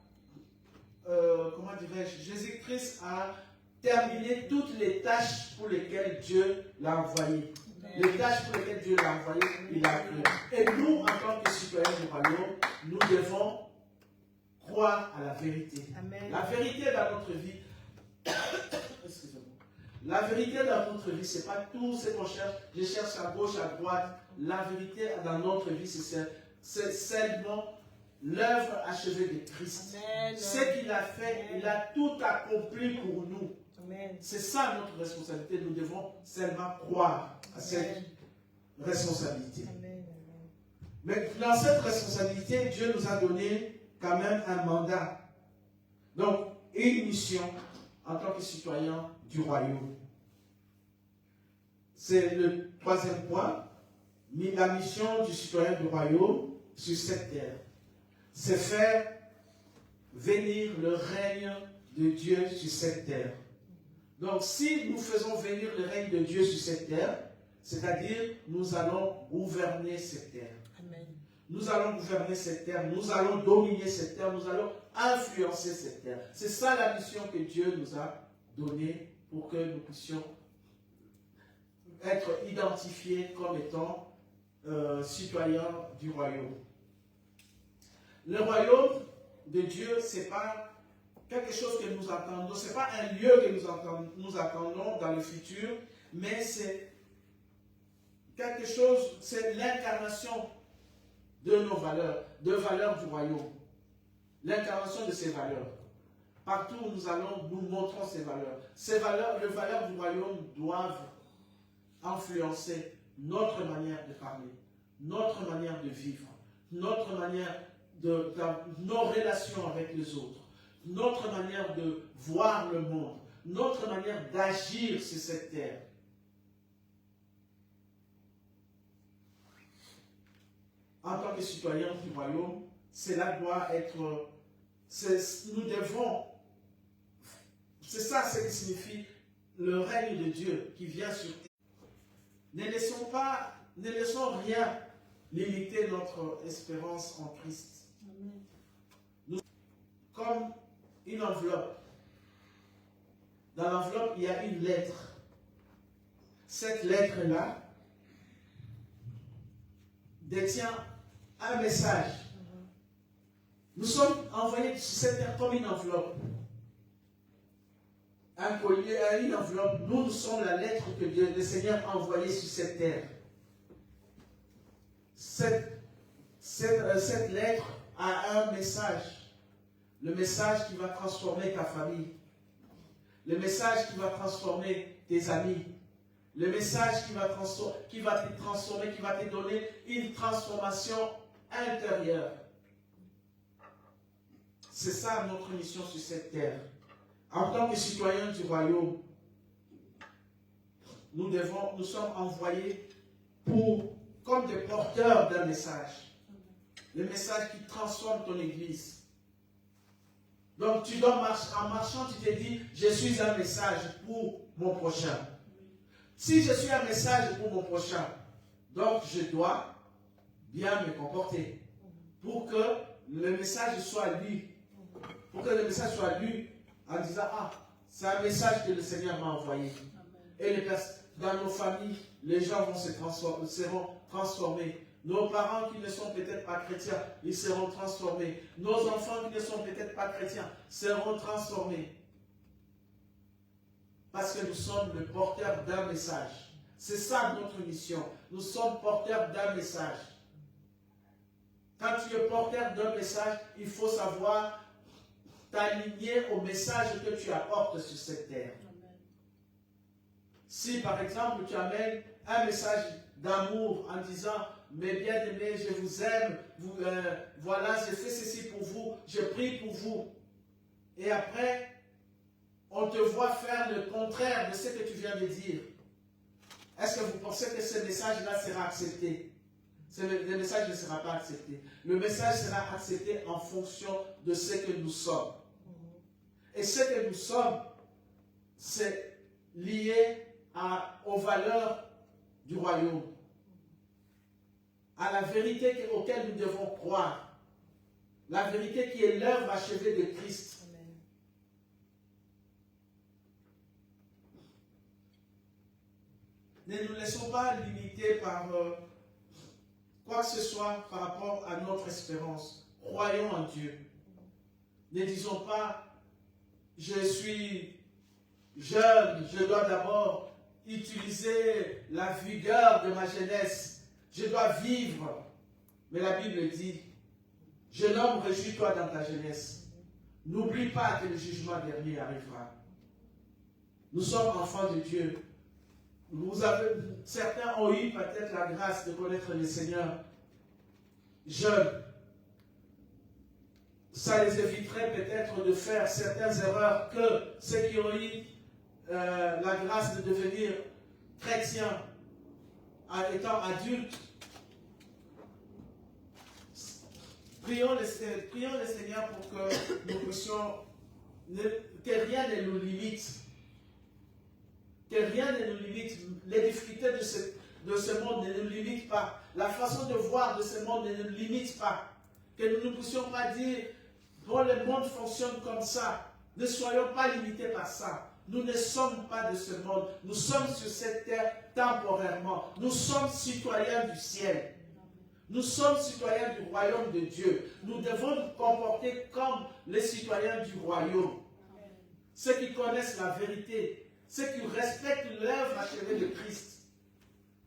comment dirais-je, Jésus-Christ a terminé toutes les tâches pour lesquelles Dieu l'a envoyé. Amen. Les tâches pour lesquelles Dieu l'a envoyé, il a fait. Et nous, en tant que citoyens du royaume, nous devons croire à la vérité. Amen. La vérité dans notre vie, excusez-moi. La vérité dans notre vie, ce n'est pas tout ce qu'on cherche. Je cherche à gauche, à droite. La vérité dans notre vie, c'est seulement l'œuvre achevée de Christ. Amen. Ce qu'il a fait, il a tout accompli pour nous. Amen. C'est ça notre responsabilité. Nous devons seulement croire à cette responsabilité. Amen. Mais dans cette responsabilité, Dieu nous a donné quand même un mandat. Donc, une mission en tant que citoyen du royaume. C'est le troisième point. La mission du citoyen du royaume sur cette terre, c'est faire venir le règne de Dieu sur cette terre. Donc, si nous faisons venir le règne de Dieu sur cette terre, c'est-à-dire nous allons gouverner cette terre. Amen. Nous allons gouverner cette terre, nous allons dominer cette terre, nous allons influencer cette terre. C'est ça la mission que Dieu nous a donnée pour que nous puissions être identifiés comme étant citoyens du royaume. Le royaume de Dieu, ce n'est pas quelque chose que nous attendons, ce n'est pas un lieu que nous attendons dans le futur, mais c'est quelque chose, c'est l'incarnation de nos valeurs, de valeurs du royaume. L'incarnation de ces valeurs. Partout où nous allons, nous montrons ces valeurs. Ces valeurs, les valeurs du royaume doivent influencer notre manière de parler, notre manière de vivre, notre manière de nos relations avec les autres, notre manière de voir le monde, notre manière d'agir sur cette terre. En tant que citoyens du royaume, cela doit être, nous devons, c'est ça ce qui signifie le règne de Dieu qui vient sur terre. Ne laissons rien limiter notre espérance en Christ. Nous, comme une enveloppe. Dans l'enveloppe, il y a une lettre. Cette lettre-là détient un message. Nous sommes envoyés sur cette terre comme une enveloppe. Un collier, une enveloppe. Nous sommes la lettre que Dieu, le Seigneur a envoyée sur cette terre. Cette lettre a un message. Le message qui va transformer ta famille. Le message qui va transformer tes amis. Le message qui va te transformer, qui va te donner une transformation intérieure. C'est ça notre mission sur cette terre. En tant que citoyens du royaume, nous sommes envoyés comme des porteurs d'un message. Le message qui transforme ton église. Donc tu dois marcher, en marchant, tu te dis, je suis un message pour mon prochain. Si je suis un message pour mon prochain, donc je dois bien me comporter pour que le message soit lu. Pour que le message soit lu en disant, ah, c'est un message que le Seigneur m'a envoyé. Et dans nos familles, les gens seront transformés. Nos parents qui ne sont peut-être pas chrétiens, ils seront transformés. Nos enfants qui ne sont peut-être pas chrétiens seront transformés. Parce que nous sommes le porteur d'un message. C'est ça notre mission. Nous sommes porteurs d'un message. Quand tu es porteur d'un message, il faut savoir t'aligner au message que tu apportes sur cette terre. Si par exemple tu amènes un message d'amour en disant « Mes bien-aimés, je vous aime, voilà, j'ai fait ceci pour vous, je prie pour vous. » Et après, on te voit faire le contraire de ce que tu viens de dire. Est-ce que vous pensez que ce message-là sera accepté? Le message ne sera pas accepté. Le message sera accepté en fonction de ce que nous sommes. Et ce que nous sommes, c'est lié aux valeurs du royaume. à la vérité auquel nous devons croire. La vérité qui est l'œuvre achevée de Christ. Amen. Ne nous laissons pas limiter par quoi que ce soit par rapport à notre espérance. Croyons en Dieu. Ne disons pas, je suis jeune, je dois d'abord utiliser la vigueur de ma jeunesse. Je dois vivre. Mais la Bible dit, jeune homme, réjouis-toi dans ta jeunesse. N'oublie pas que le jugement dernier arrivera. Nous sommes enfants de Dieu. Certains ont eu peut-être la grâce de connaître le Seigneur jeunes. Ça les éviterait peut-être de faire certaines erreurs que ceux qui ont eu la grâce de devenir chrétiens en étant adultes. Prions le Seigneur pour que nous puissions, que rien ne nous limite. Que rien ne nous limite. Les difficultés de ce monde ne nous limitent pas. La façon de voir de ce monde ne nous limite pas. Que nous ne puissions pas dire, bon, le monde fonctionne comme ça. Ne soyons pas limités par ça. Nous ne sommes pas de ce monde. Nous sommes sur cette terre temporairement. Nous sommes citoyens du ciel. Nous sommes citoyens du royaume de Dieu. Nous devons nous comporter comme les citoyens du royaume. Ceux qui connaissent la vérité, ceux qui respectent l'œuvre achevée de Christ.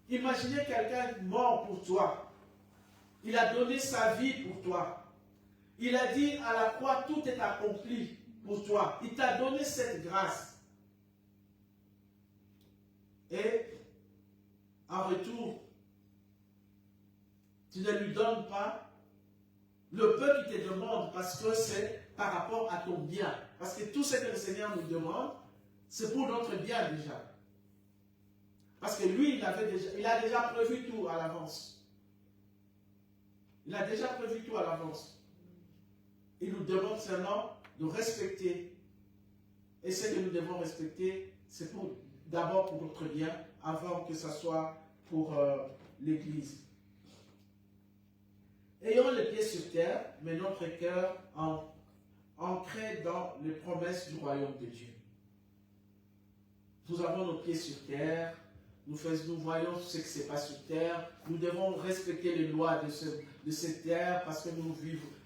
Imaginez quelqu'un mort pour toi. Il a donné sa vie pour toi. Il a dit à la croix, tout est accompli pour toi. Il t'a donné cette grâce. Et en retour, tu ne lui donnes pas le peu qu'il te demande parce que c'est par rapport à ton bien. Parce que tout ce que le Seigneur nous demande, c'est pour notre bien déjà. Parce que lui, il a déjà prévu tout à l'avance. Il a déjà prévu tout à l'avance. Il nous demande seulement de respecter. Et ce que nous devons respecter, c'est d'abord pour notre bien, avant que ce soit pour l'Église. Ayons les pieds sur terre, mais notre cœur ancré dans les promesses du royaume de Dieu. Nous avons nos pieds sur terre, nous voyons ce qui se passe sur terre, nous devons respecter les lois de cette terre parce que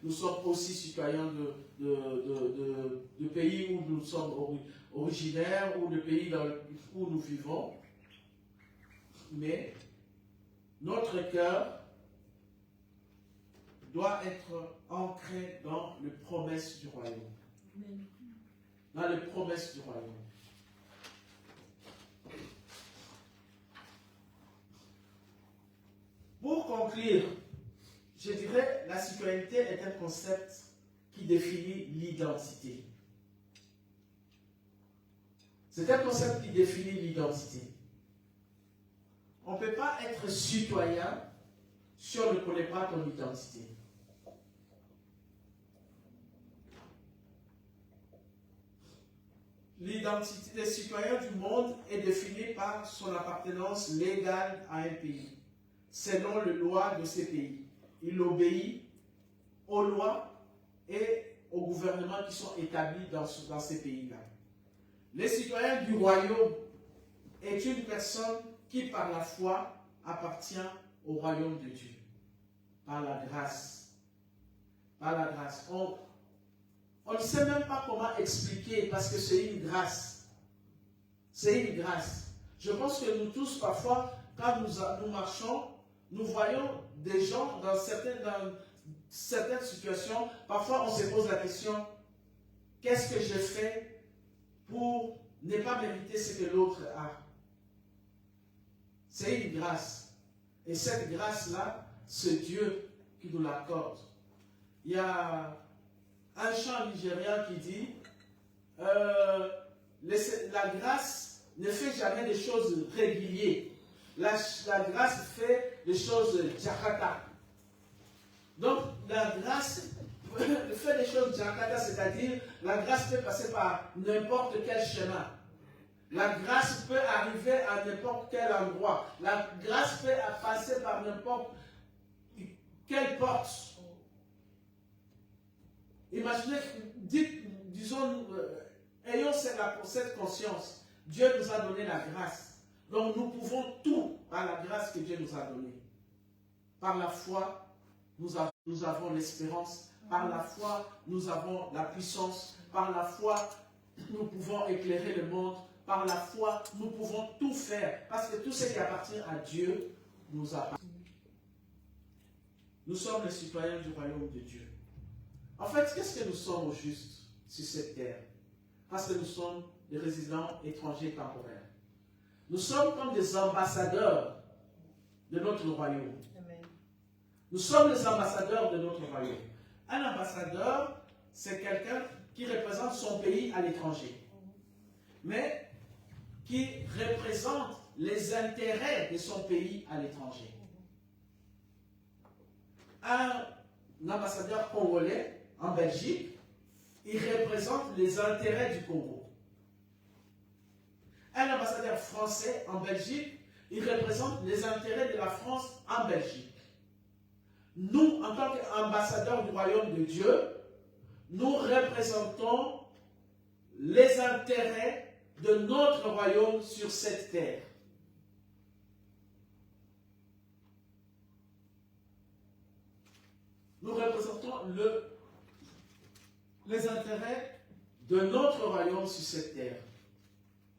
nous sommes aussi citoyens de pays où nous sommes originaires ou de pays où nous vivons. Mais notre cœur doit être ancré dans les promesses du royaume. Dans les promesses du royaume. Pour conclure, je dirais la citoyenneté est un concept qui définit l'identité. C'est un concept qui définit l'identité. On ne peut pas être citoyen si on ne connaît pas ton identité. L'identité des citoyens du monde est définie par son appartenance légale à un pays, selon les lois de ces pays. Il obéit aux lois et aux gouvernements qui sont établis dans ces pays-là. Les citoyens du royaume est une personne qui, par la foi, appartient au royaume de Dieu. Par la grâce. Par la grâce. On ne sait même pas comment expliquer parce que c'est une grâce. C'est une grâce. Je pense que nous tous, parfois, quand nous marchons, nous voyons des gens dans certaines situations. Parfois, on se pose la question, qu'est-ce que je fais pour ne pas mériter ce que l'autre a? C'est une grâce. Et cette grâce-là, c'est Dieu qui nous l'accorde. Il y a un chant nigérien qui dit la grâce ne fait jamais des choses régulières. La grâce fait des choses Jakarta. Donc, la grâce fait des choses Jakarta, c'est-à-dire la grâce peut passer par n'importe quel chemin. La grâce peut arriver à n'importe quel endroit. La grâce peut passer par n'importe quelle porte? Imaginez, disons, ayons cette conscience. Dieu nous a donné la grâce. Donc nous pouvons tout par la grâce que Dieu nous a donnée. Par la foi, nous avons l'espérance. Par la foi, nous avons la puissance. Par la foi, nous pouvons éclairer le monde. Par la foi, nous pouvons tout faire. Parce que tout ce qui appartient à Dieu nous appartient. Nous sommes les citoyens du royaume de Dieu. En fait, qu'est-ce que nous sommes au juste sur cette terre? Parce que nous sommes des résidents étrangers temporaires. Nous sommes comme des ambassadeurs de notre royaume. Amen. Nous sommes les ambassadeurs de notre royaume. Un ambassadeur, c'est quelqu'un qui représente son pays à l'étranger, mais qui représente les intérêts de son pays à l'étranger. Un ambassadeur congolais en Belgique, il représente les intérêts du Congo. Un ambassadeur français en Belgique, il représente les intérêts de la France en Belgique. Nous, en tant qu'ambassadeurs du royaume de Dieu, nous représentons les intérêts de notre royaume sur cette terre. Nous représentons les intérêts de notre royaume sur cette terre.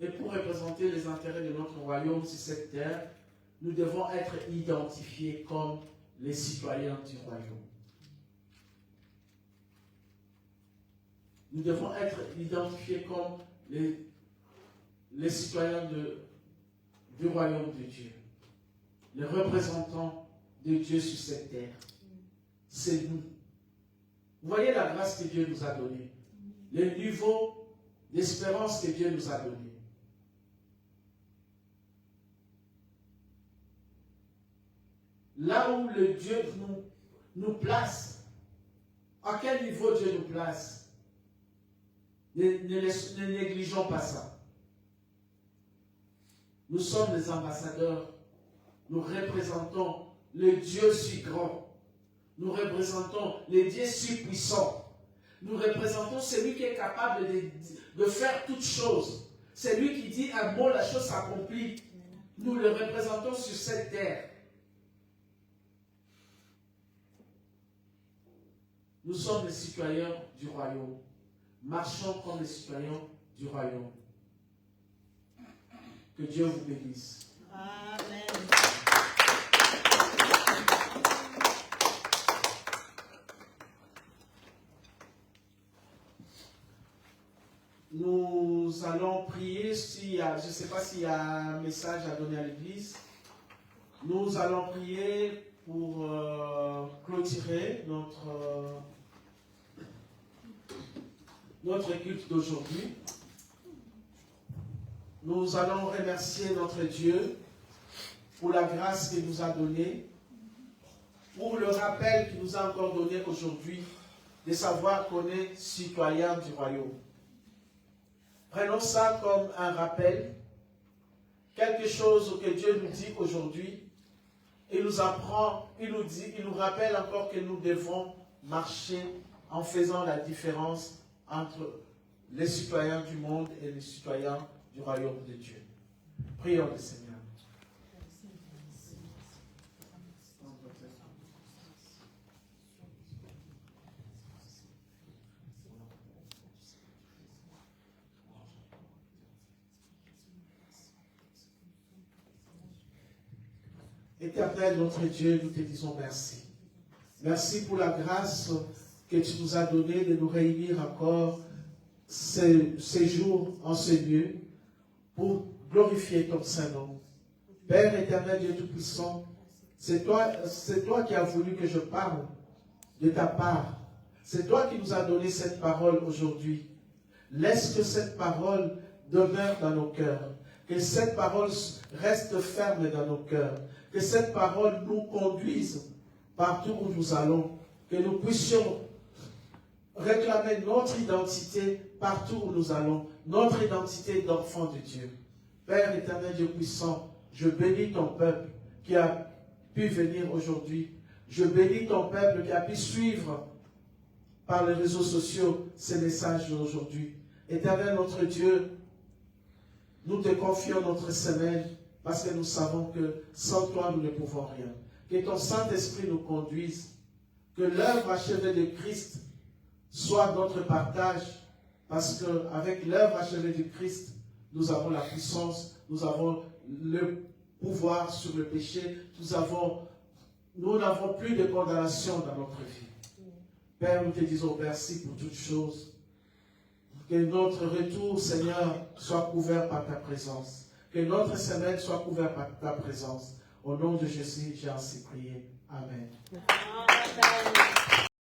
Et pour représenter les intérêts de notre royaume sur cette terre, nous devons être identifiés comme les citoyens du royaume. Nous devons être identifiés comme les citoyens du royaume de Dieu, les représentants de Dieu sur cette terre. C'est nous. Vous voyez la grâce que Dieu nous a donnée, le niveau d'espérance que Dieu nous a donné. Là où le Dieu nous place, à quel niveau Dieu nous place, ne négligeons pas ça. Nous sommes des ambassadeurs, nous représentons le Dieu si grand. Nous représentons le Dieu si puissant. Nous représentons celui qui est capable de faire toutes choses. C'est lui qui dit un mot, la chose s'accomplit. Nous le représentons sur cette terre. Nous sommes les citoyens du royaume. Marchons comme les citoyens du royaume. Que Dieu vous bénisse. Amen. Nous allons prier. Je ne sais pas s'il y a un message à donner à l'église. Nous allons prier pour clôturer notre culte d'aujourd'hui. Nous allons remercier notre Dieu pour la grâce qu'il nous a donnée, pour le rappel qu'il nous a encore donné aujourd'hui, de savoir qu'on est citoyen du royaume. Prenons ça comme un rappel, quelque chose que Dieu nous dit aujourd'hui. Il nous apprend, il nous rappelle encore que nous devons marcher en faisant la différence entre les citoyens du monde et les citoyens du royaume de Dieu. Prions le Seigneur. Éternel, notre Dieu, nous te disons merci. Merci pour la grâce que tu nous as donnée de nous réunir encore ces jours en ce lieu pour glorifier ton Saint-Nom. Père éternel, Dieu Tout-Puissant, c'est toi qui as voulu que je parle de ta part. C'est toi qui nous as donné cette parole aujourd'hui. Laisse que cette parole demeure dans nos cœurs. Que cette parole reste ferme dans nos cœurs. Que cette parole nous conduise partout où nous allons. Que nous puissions réclamer notre identité partout où nous allons. Notre identité d'enfant de Dieu. Père éternel, Dieu puissant, je bénis ton peuple qui a pu venir aujourd'hui Je bénis ton peuple qui a pu suivre par les réseaux sociaux ces messages d'aujourd'hui. Éternel notre Dieu, nous te confions notre semaine parce que nous savons que sans toi, nous ne pouvons rien. Que ton Saint-Esprit nous conduise. Que l'œuvre achevée de Christ soit notre partage. Parce qu'avec l'œuvre achevée de Christ, nous avons la puissance, nous avons le pouvoir sur le péché, nous n'avons plus de condamnation dans notre vie. Père, nous te disons merci pour toutes choses. Que notre retour, Seigneur, soit couvert par ta présence. Que notre semaine soit couverte par ta présence. Au nom de Jésus, j'ai ainsi prié. Amen. Amen.